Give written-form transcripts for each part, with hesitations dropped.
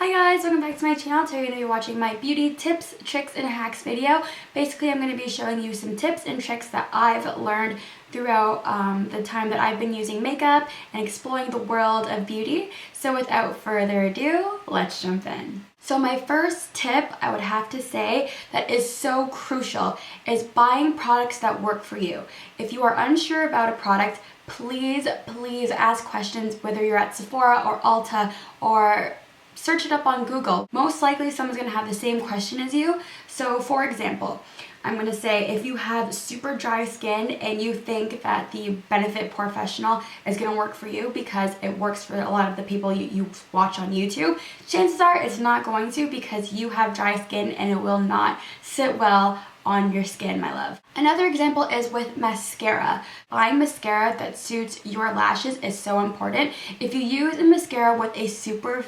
Hi guys, welcome back to my channel. Today you're going to be watching my beauty tips, tricks, and hacks video. Basically, I'm going to be showing you some tips and tricks that I've learned throughout the time that I've been using makeup and exploring the world of beauty. So without further ado, let's jump in. So my first tip I would have to say that is so crucial is buying products that work for you. If you are unsure about a product, please ask questions whether you're at Sephora or Ulta or search it up on Google. Most likely someone's going to have the same question as you. So for example, I'm going to say if you have super dry skin and you think that the Benefit Professional is going to work for you because it works for a lot of the people you watch on YouTube, chances are it's not going to because you have dry skin and it will not sit well on your skin, my love. Another example is with mascara. Buying mascara that suits your lashes is so important. If you use a mascara with a super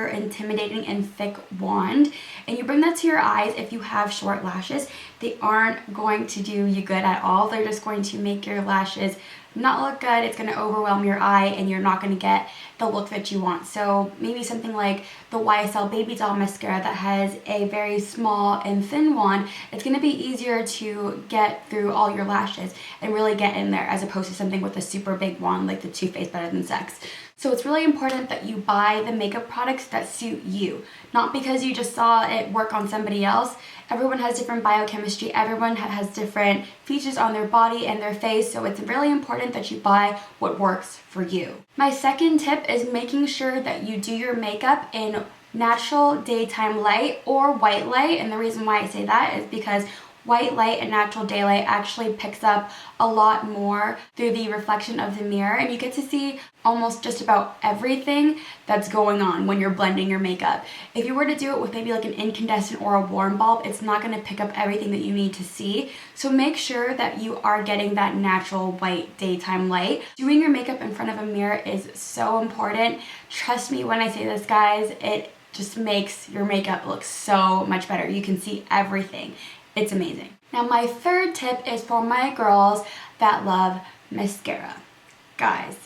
intimidating and thick wand and you bring that to your eyes, if you have short lashes, they aren't going to do you good at all. They're just going to make your lashes not look good. It's going to overwhelm your eye and you're not going to get the look that you want. So maybe something like the YSL Baby Doll mascara that has a very small and thin wand, it's going to be easier to get through all your lashes and really get in there as opposed to something with a super big wand like the Too Faced Better Than Sex. So it's really important that you buy the makeup products that suit you, not because you just saw it work on somebody else. Everyone has different biochemistry, everyone has different features on their body and their face, so it's really important that you buy what works for you. My second tip is making sure that you do your makeup in natural daytime light or white light, and the reason why I say that is because white light and natural daylight actually picks up a lot more through the reflection of the mirror, and you get to see almost just about everything that's going on when you're blending your makeup. If you were to do it with maybe like an incandescent or a warm bulb, it's not going to pick up everything that you need to see. So make sure that you are getting that natural white daytime light. Doing your makeup in front of a mirror is so important. Trust me when I say this, guys, it just makes your makeup look so much better. You can see everything. It's amazing. Now my third tip is for my girls that love mascara. Guys,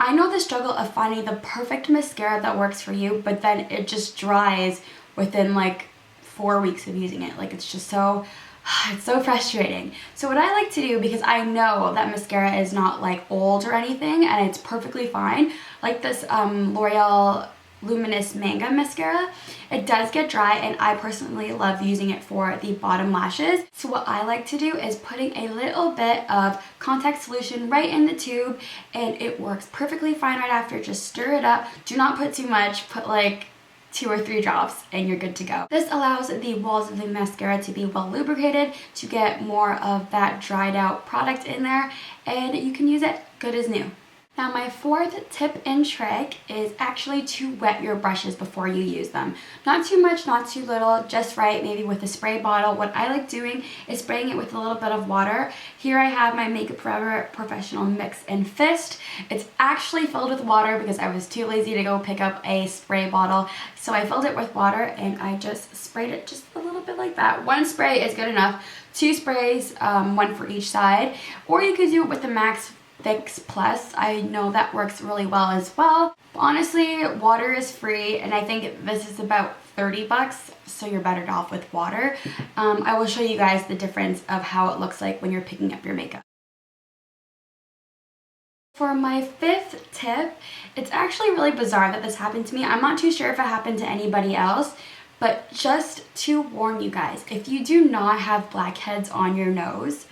I know the struggle of finding the perfect mascara that works for you, but then it just dries within like 4 weeks of using it. Like it's just so, it's so frustrating. So what I like to do, because I know that mascara is not like old or anything and it's perfectly fine, like this L'Oreal Luminous Manga mascara, it does get dry and I personally love using it for the bottom lashes. So what I like to do is putting a little bit of contact solution right in the tube and it works perfectly fine right after. Just stir it up. Do not put too much, put like 2 or 3 drops and you're good to go. This allows the walls of the mascara to be well lubricated to get more of that dried out product in there and you can use it good as new. Now my fourth tip and trick is actually to wet your brushes before you use them. Not too much, not too little, just right, maybe with a spray bottle. What I like doing is spraying it with a little bit of water. Here I have my Makeup Forever Professional Mix and Fist. It's actually filled with water because I was too lazy to go pick up a spray bottle. So I filled it with water and I just sprayed it just a little bit like that. 1 spray is good enough. 2 sprays, 1 for each side. Or you could do it with the Max Fix Plus. I know that works really well as well. But honestly, water is free and I think this is about 30 bucks, so you're better off with water. I will show you guys the difference of how it looks like when you're picking up your makeup. For my 5th tip, it's actually really bizarre that this happened to me. I'm not too sure if it happened to anybody else, but just to warn you guys, if you do not have blackheads on your nose,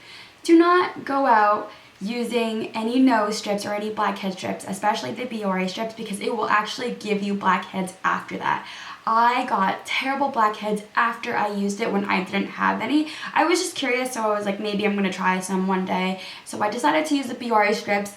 do not go out using any nose strips or any blackhead strips, especially the Biore strips, because it will actually give you blackheads after that. I got terrible blackheads after I used it when I didn't have any. I was just curious, so I was like, maybe I'm gonna try some one day. So I decided to use the Biore strips.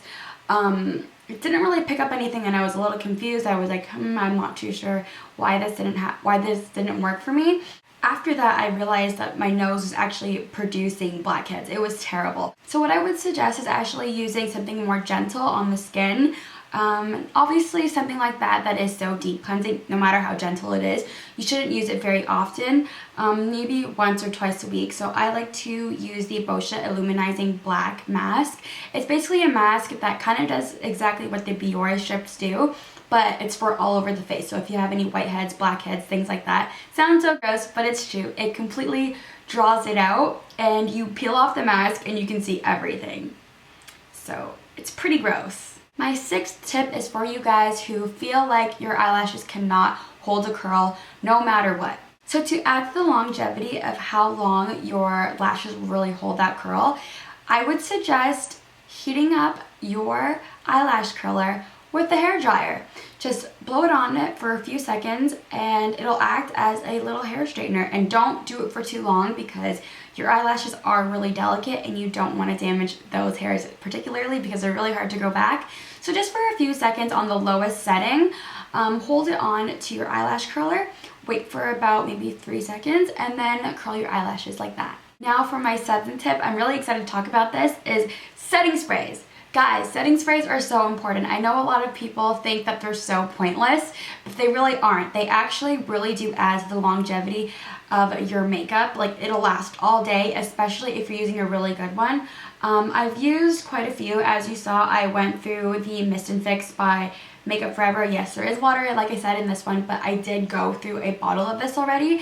It didn't really pick up anything and I was a little confused. I was like, I'm not too sure why this didn't work for me. After that, I realized that my nose was actually producing blackheads. It was terrible. So what I would suggest is actually using something more gentle on the skin. Obviously something like that is so deep cleansing, no matter how gentle it is, you shouldn't use it very often, maybe once or twice a week. So I like to use the Boscia Illuminizing Black Mask. It's basically a mask that kind of does exactly what the Biore strips do, but it's for all over the face. So if you have any whiteheads, blackheads, things like that. Sounds so gross, but it's true. It completely draws it out, and you peel off the mask and you can see everything. So it's pretty gross. My sixth tip is for you guys who feel like your eyelashes cannot hold a curl no matter what. So to add to the longevity of how long your lashes will really hold that curl, I would suggest heating up your eyelash curler with the hair dryer. Just blow it on it for a few seconds and it'll act as a little hair straightener. And don't do it for too long because your eyelashes are really delicate and you don't want to damage those hairs particularly because they're really hard to grow back. So just for a few seconds on the lowest setting, hold it on to your eyelash curler, wait for about maybe 3 seconds, and then curl your eyelashes like that. Now for my seventh tip, I'm really excited to talk about this, is setting sprays. Guys, setting sprays are so important. I know a lot of people think that they're so pointless, but they really aren't. They actually really do add to the longevity of your makeup. Like, it'll last all day, especially if you're using a really good one. I've used quite a few. As you saw, I went through the Mist and Fix by Makeup Forever. Yes, there is water, like I said, in this one, but I did go through a bottle of this already.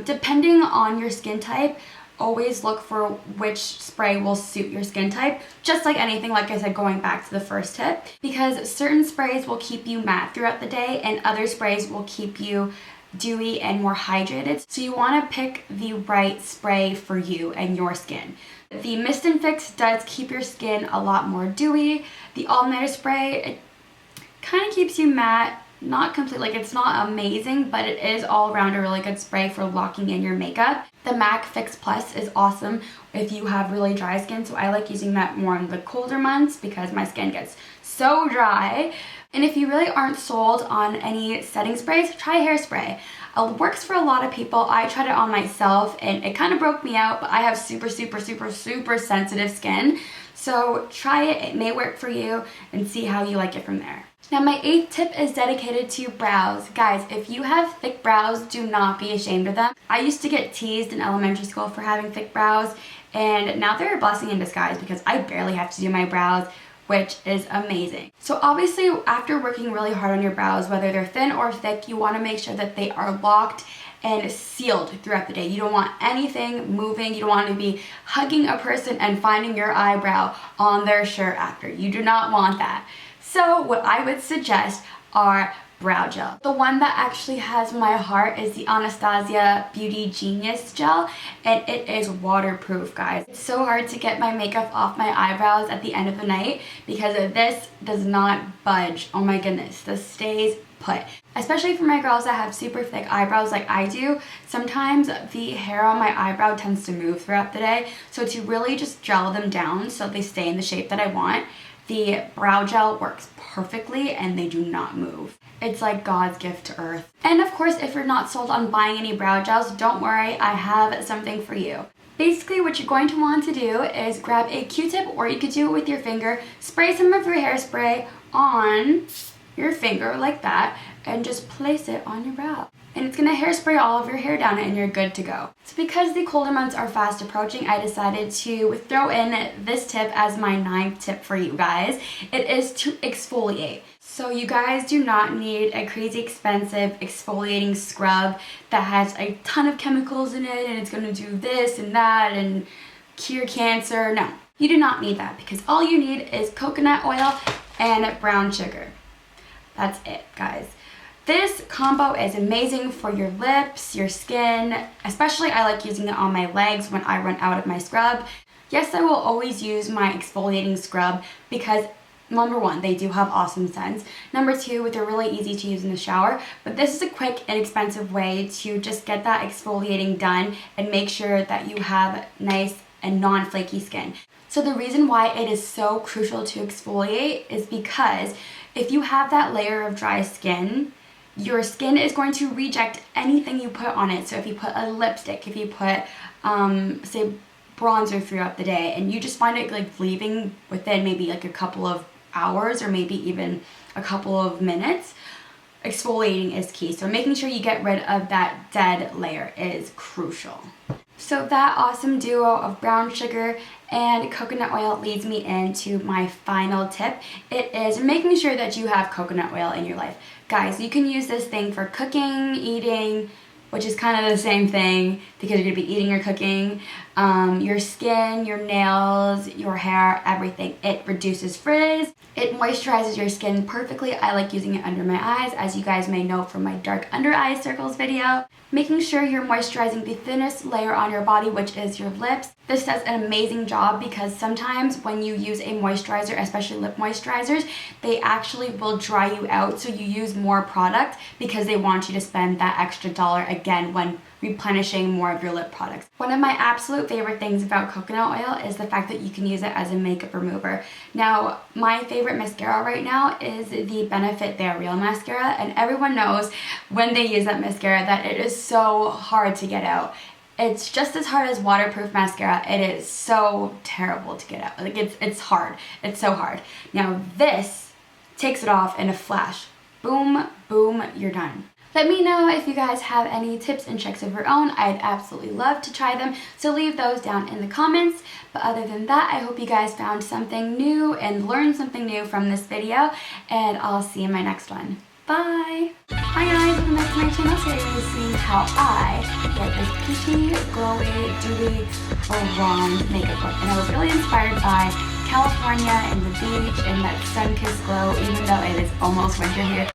Depending on your skin type, always look for which spray will suit your skin type. Just like anything, like I said, going back to the first tip, because certain sprays will keep you matte throughout the day and other sprays will keep you dewy and more hydrated. So you want to pick the right spray for you and your skin. The Mist and Fix does keep your skin a lot more dewy. The All Nighter spray, it kind of keeps you matte. Not completely, like, it's not amazing, but it is all around a really good spray for locking in your makeup. The MAC Fix Plus is awesome if you have really dry skin, so I like using that more in the colder months because my skin gets so dry. And if you really aren't sold on any setting sprays, try hairspray. It works for a lot of people. I tried it on myself and it kind of broke me out, but I have super sensitive skin. So try it, it may work for you, and see how you like it from there. Now my eighth tip is dedicated to brows. Guys, if you have thick brows, do not be ashamed of them. I used to get teased in elementary school for having thick brows, and now they're a blessing in disguise because I barely have to do my brows, which is amazing. So obviously, after working really hard on your brows, whether they're thin or thick, you want to make sure that they are locked and sealed throughout the day. You don't want anything moving. You don't want to be hugging a person and finding your eyebrow on their shirt after. You do not want that. So what I would suggest are brow gel. The one that actually has my heart is the Anastasia Beauty Genius Gel, and it is waterproof, guys. It's so hard to get my makeup off my eyebrows at the end of the night because this does not budge. Oh my goodness, this stays put. Especially for my girls that have super thick eyebrows like I do, sometimes the hair on my eyebrow tends to move throughout the day. So to really just gel them down so they stay in the shape that I want, the brow gel works perfectly and they do not move. It's like God's gift to earth. And of course, if you're not sold on buying any brow gels, don't worry, I have something for you. Basically, what you're going to want to do is grab a Q-tip, or you could do it with your finger, spray some of your hairspray on your finger like that, and just place it on your brow. And it's gonna hairspray all of your hair down and you're good to go. So because the colder months are fast approaching, I decided to throw in this tip as my 9th tip for you guys. It is to exfoliate. So you guys do not need a crazy expensive exfoliating scrub that has a ton of chemicals in it and it's gonna do this and that and cure cancer. No, you do not need that because all you need is coconut oil and brown sugar. That's it, guys. This combo is amazing for your lips, your skin, especially I like using it on my legs when I run out of my scrub. Yes, I will always use my exfoliating scrub because number one, they do have awesome scents. Number two, they're really easy to use in the shower, but this is a quick, inexpensive way to just get that exfoliating done and make sure that you have nice and non-flaky skin. So the reason why it is so crucial to exfoliate is because if you have that layer of dry skin, your skin is going to reject anything you put on it. So if you put a lipstick, if you put, say, bronzer throughout the day, and you just find it like leaving within maybe like a couple of hours or maybe even a couple of minutes, exfoliating is key. So making sure you get rid of that dead layer is crucial. So that awesome duo of brown sugar and coconut oil leads me into my final tip. It is making sure that you have coconut oil in your life. Guys, you can use this thing for cooking, eating, which is kind of the same thing because you're going to be eating or cooking, your skin, your nails, your hair, everything. It reduces frizz. It moisturizes your skin perfectly. I like using it under my eyes, as you guys may know from my dark under eye circles video. Making sure you're moisturizing the thinnest layer on your body, which is your lips. This does an amazing job because sometimes when you use a moisturizer, especially lip moisturizers, they actually will dry you out, so you use more product because they want you to spend that extra dollar again when replenishing more of your lip products. One of my absolute favorite things about coconut oil is the fact that you can use it as a makeup remover. Now, my favorite mascara right now is the Benefit They're Real mascara, and everyone knows when they use that mascara that it is so hard to get out. It's just as hard as waterproof mascara. It is so terrible to get out. Like it's hard. It's so hard. Now this takes it off in a flash. Boom, boom, you're done. Let me know if you guys have any tips and tricks of your own. I'd absolutely love to try them, so leave those down in the comments. But other than that, I hope you guys found something new and learned something new from this video, and I'll see you in my next one. Bye! Hi guys, welcome back to my channel. Today we're seeing how I get this peachy, glowy, dewy, blonde makeup look. And I was really inspired by California and the beach and that sun-kissed glow, even though it is almost winter here.